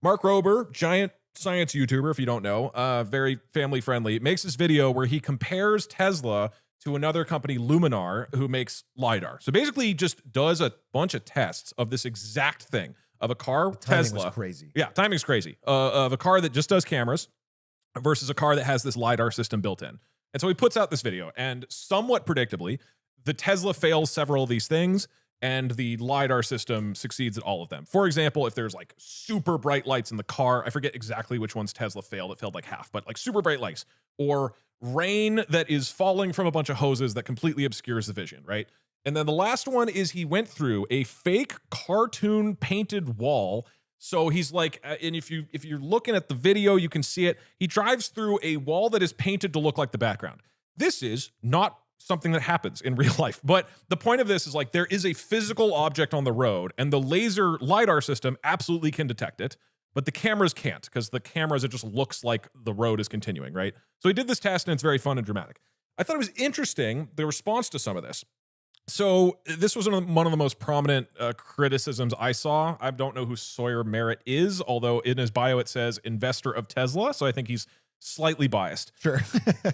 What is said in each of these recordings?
Mark Rober, giant science YouTuber, if you don't know, very family friendly, makes this video where he compares Tesla to another company, Luminar, who makes Lidar. So basically, he just does a bunch of tests of this exact thing of a car, Tesla. Was crazy. Yeah, timing's crazy. Of a car that just does cameras versus a car that has this Lidar system built in. And so he puts out this video, and somewhat predictably, the Tesla fails several of these things, and the Lidar system succeeds at all of them. For example, if there's like super bright lights in the car, I forget exactly which ones Tesla failed. It failed like half, but like super bright lights, or rain that is falling from a bunch of hoses that completely obscures the vision, right? And then the last one is he went through a fake cartoon painted wall. So he's like, and if you're looking at the video, you can see it. He drives through a wall that is painted to look like the background. This is not something that happens in real life. But the point of this is like there is a physical object on the road, and the laser LiDAR system absolutely can detect it, but the cameras can't, because the cameras, it just looks like the road is continuing, right? So he did this test, and it's very fun and dramatic. I thought it was interesting, the response to some of this. So this was one of the most prominent criticisms I saw. I don't know who Sawyer Merritt is, although in his bio it says investor of Tesla, so I think he's slightly biased. Sure.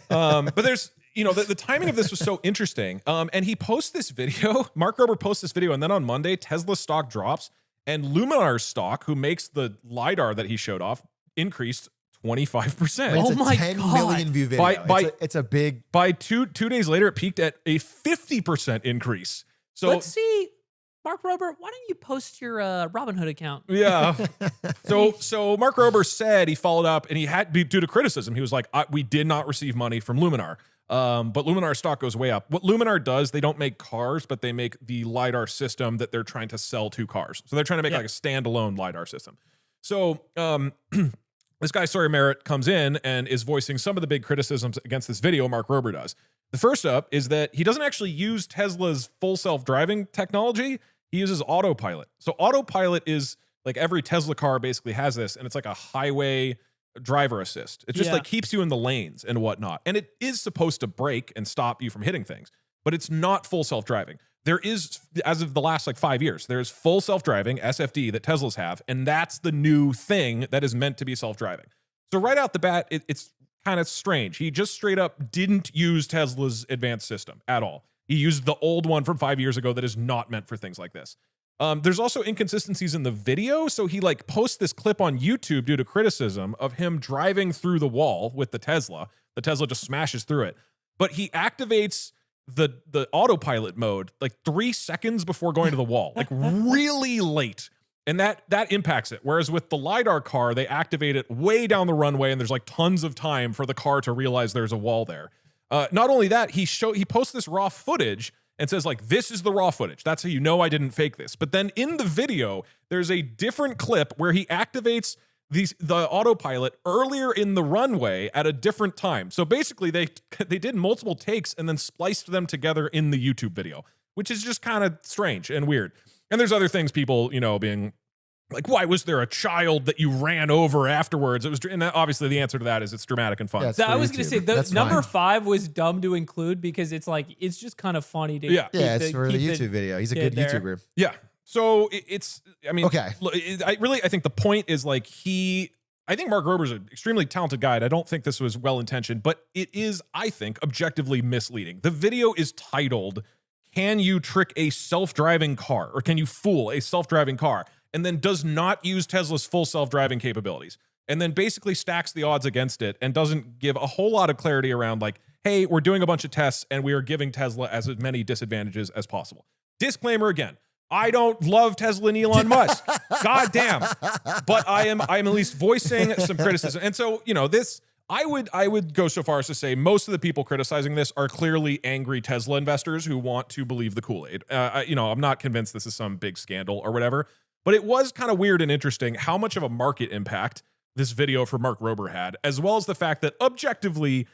But there's, the timing of this was so interesting. And he posts this video, Mark Rober posts this video, and then on Monday, Tesla stock drops, and Luminar's stock, who makes the LiDAR that he showed off, increased 25%. It's Oh my a 10 God. million view video. It's a big. By two days later, it peaked at a 50% increase. So Let's see, Mark Rober, why don't you post your Robinhood account? yeah. So Mark Rober said he followed up, and he had, due to criticism, he was like, we did not receive money from Luminar. But Luminar stock goes way up. What Luminar does, they don't make cars, but they make the LiDAR system that they're trying to sell to cars. So they're trying to make like a standalone LiDAR system. So this guy, Sawyer Merritt, comes in and is voicing some of the big criticisms against this video Mark Rober does. The first up is that he doesn't actually use Tesla's full self-driving technology. He uses autopilot. So autopilot is like every Tesla car basically has this, and it's like a highway driver assist. It just like keeps you in the lanes and whatnot. And it is supposed to brake and stop you from hitting things, but it's not full self-driving. There is, as of the last like 5 years, there's full self-driving SFD that Teslas have, and that's the new thing that is meant to be self-driving. So right out the bat, it's kind of strange. He just straight up didn't use Tesla's advanced system at all. He used the old one from 5 years ago that is not meant for things like this. There's also inconsistencies in the video. So he like posts this clip on YouTube due to criticism of him driving through the wall with the Tesla. The Tesla just smashes through it, but he activates the autopilot mode like 3 seconds before going to the wall, like really late. And that impacts it. Whereas with the LiDAR car, they activate it way down the runway, and there's like tons of time for the car to realize there's a wall there. Not only that, he posts this raw footage and says like, this is the raw footage. That's how you know I didn't fake this. But then in the video, there's a different clip where he activates the autopilot earlier in the runway at a different time. So basically they did multiple takes and then spliced them together in the YouTube video, which is just kind of strange and weird. And there's other things, people, being like, why was there a child that you ran over afterwards? It was, and obviously the answer to that is it's dramatic and fun. Yeah, I was going to say, the number 5 was dumb to include because it's like, it's just kind of funny to it's for the YouTube video. He's a good YouTuber. Yeah. So it's, I mean, okay. I think the point is like I think Mark Rober's an extremely talented guy, and I don't think this was well-intentioned, but it is, I think, objectively misleading. The video is titled, "Can you trick a self-driving car?" or "Can you fool a self-driving car?" and then does not use Tesla's full self-driving capabilities, and then basically stacks the odds against it and doesn't give a whole lot of clarity around like, hey, we're doing a bunch of tests and we are giving Tesla as many disadvantages as possible. Disclaimer again, I don't love Tesla and Elon Musk. God damn. But I'm at least voicing some criticism. And so, this, I would go so far as to say most of the people criticizing this are clearly angry Tesla investors who want to believe the Kool-Aid. I'm not convinced this is some big scandal or whatever, but it was kind of weird and interesting how much of a market impact this video for Mark Rober had, as well as the fact that objectively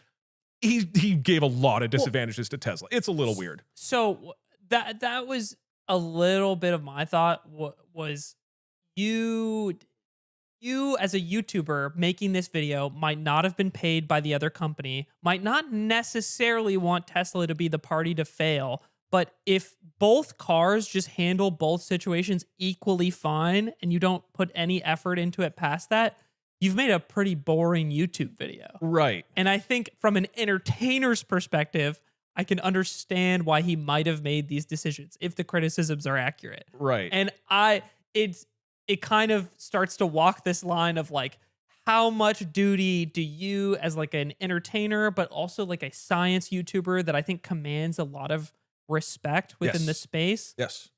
he gave a lot of disadvantages to Tesla. It's a little weird. So that was a little bit of my thought. Was you as a YouTuber making this video might not have been paid by the other company, might not necessarily want Tesla to be the party to fail, But if both cars just handle both situations equally fine and you don't put any effort into it past that, you've made a pretty boring YouTube video. Right. And I think from an entertainer's perspective, I can understand why he might have made these decisions if the criticisms are accurate. Right. And it kind of starts to walk this line of like, how much duty do you as like an entertainer, but also like a science YouTuber that I think commands a lot of respect within the space? Yes.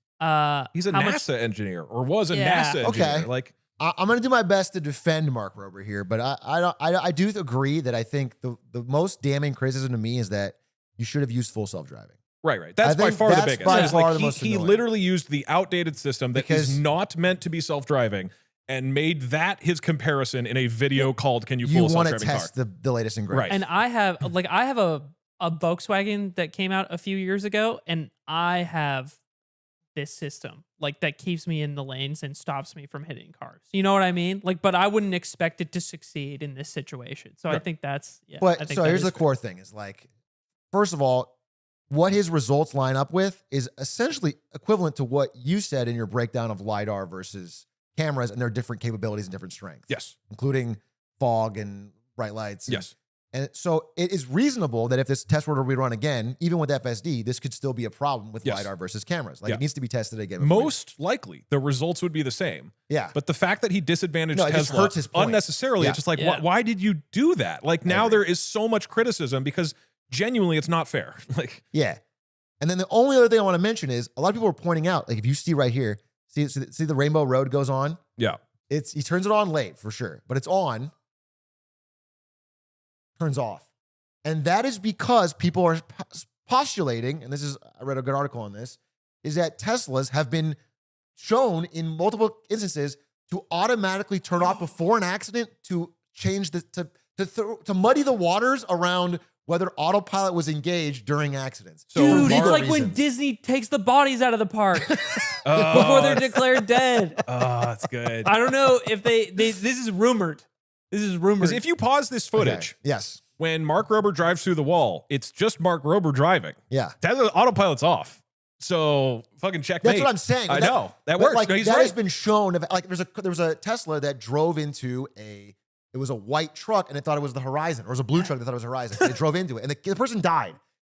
He's a NASA engineer, or was a NASA engineer. Okay. Like, I'm going to do my best to defend Mark Rober here, but I do agree that I think the most damning criticism to me is that you should have used full self-driving. Right. That's by far the biggest. By far like the most he annoying. literally used the outdated system that is not meant to be self-driving and made that his comparison in a video called "Can you fool a self-driving car?" You want to test the latest and greatest. Right. And I have a Volkswagen that came out a few years ago, and I have this system like that keeps me in the lanes and stops me from hitting cars. You know what I mean? Like, but I wouldn't expect it to succeed in this situation. So I think that's But so here's the core thing: is like, first of all, what his results line up with is essentially equivalent to what you said in your breakdown of Lidar versus cameras and their different capabilities and different strengths. Yes. Including fog and bright lights. Yes. And so it is reasonable that if this test were to rerun again, even with FSD, this could still be a problem with Lidar versus cameras. Like it needs to be tested again. Most likely, the results would be the same. Yeah. But the fact that he disadvantaged it just Tesla hurts his point. unnecessarily, it's just like, why did you do that? Like now there is so much criticism because genuinely it's not fair. Like, yeah. And then the only other thing I want to mention is a lot of people are pointing out, like if you see right here, see the Rainbow Road goes on? Yeah. He turns it on late for sure, but it's on. Turns off. And that is because people are postulating, and I read a good article on this, is that Teslas have been shown in multiple instances to automatically turn off before an accident to change to muddy the waters around whether autopilot was engaged during accidents. So dude, it's like when Disney takes the bodies out of the park before they're declared dead. Oh, that's good. I don't know if this is rumored. This is rumored. Because if you pause this footage, yes, when Mark Rober drives through the wall, it's just Mark Rober driving. Yeah. Tesla autopilot's off. So fucking checkmate. That's what I'm saying. I know. That works. Like, no, he's that right. has been shown. Like there was a Tesla that drove into it was a white truck and it thought it was the Horizon, or it was a blue truck that thought it was Horizon. They drove into it and the person died.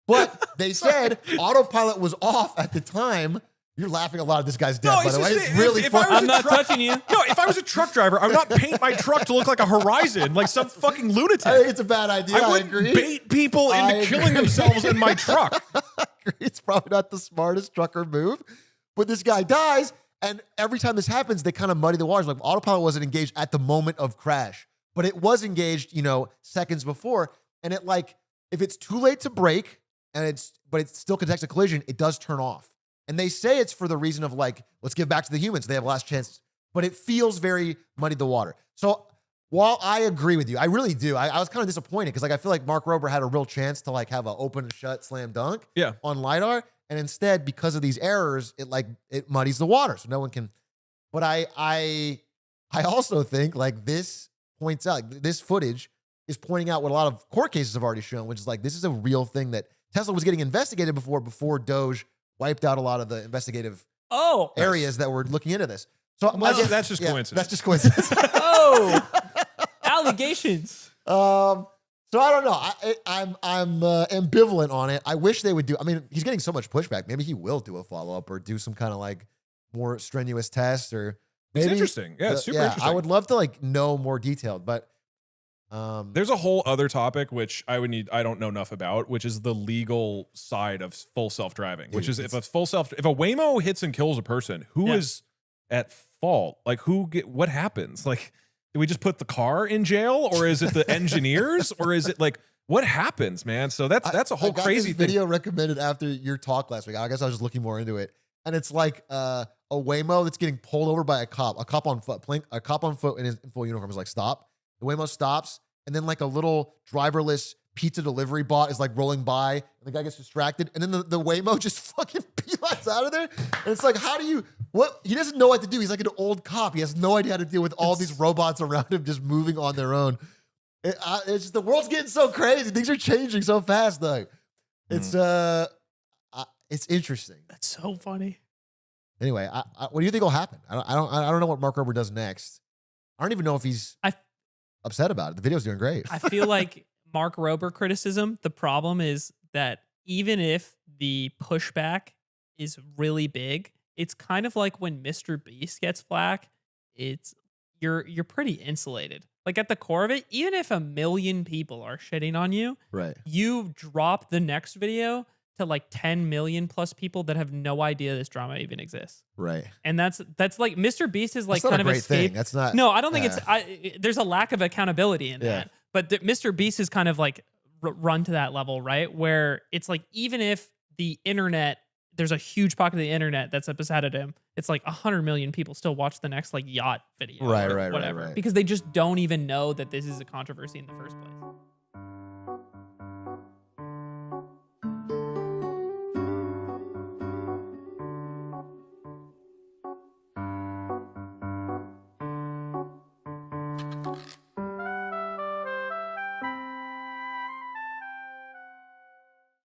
But they said autopilot was off at the time. You're laughing a lot at this guy's death, by the way. It's really funny. I'm not touching you. No, if I was a truck driver, I would not paint my truck to look like a Horizon, like some fucking lunatic. I think it's a bad idea. I agree. Bait people into killing themselves in my truck. It's probably not the smartest trucker move, but this guy dies, and every time this happens, they kind of muddy the waters. Like autopilot wasn't engaged at the moment of crash, but it was engaged, seconds before. And if it's too late to brake, but it still detects a collision, it does turn off. And they say it's for the reason of let's give back to the humans. They have last chance, but it feels very muddied the water. So while I agree with you, I really do. I was kind of disappointed because I feel like Mark Rober had a real chance to have an open and shut slam dunk on Lidar. And instead, because of these errors, it muddies the water. So no one can, but I also think this points out, this footage is pointing out what a lot of court cases have already shown, which is this is a real thing that Tesla was getting investigated before DougDoug wiped out a lot of the investigative areas that were looking into this. So that's just coincidence. That's just coincidence. Allegations. So I don't know. I'm ambivalent on it. I wish they would do. I mean, he's getting so much pushback. Maybe he will do a follow up or do some kind of more strenuous test or. Maybe it's interesting. Yeah, it's super interesting. I would love to know more detailed, but. There's a whole other topic which I don't know enough about, which is the legal side of full self-driving, which is if a Waymo hits and kills a person, who is at fault? What happens? Do we just put the car in jail, or is it the engineers, or is it what happens, man? So that's a whole crazy thing. Video recommended after your talk last week. I guess I was just looking more into it, and it's a Waymo that's getting pulled over by a cop on foot, in his full uniform is stop. The Waymo stops, and then a little driverless pizza delivery bot is rolling by, and the guy gets distracted, and then the Waymo just fucking peelats out of there. And it's he doesn't know what to do. He's an old cop. He has no idea how to deal with all these robots around him just moving on their own. It's just the world's getting so crazy. Things are changing so fast, though. It's It's interesting. That's so funny. Anyway, what do you think will happen? I don't know what Mark Rober does next. I don't even know if he's upset about it. The video's doing great. I feel like Mark Rober criticism, the problem is that even if the pushback is really big, it's kind of like when Mr. Beast gets flack, you're pretty insulated. Like at the core of it, even if 1 million people are shitting on you, Right. you drop the next video to like 10 million plus people that have no idea this drama even exists. Right. And that's like Mr. Beast is like That's not kind a of great escape. thing. That's not. No, I don't think there's a lack of accountability in Yeah. that. But Mr. Beast is kind of like run to that level, right? Where it's like, even if the internet, there's a huge pocket of the internet that's beside him, it's like 100 million people still watch the next like yacht video. Right, or right, whatever. right. Because they just don't even know that this is a controversy in the first place.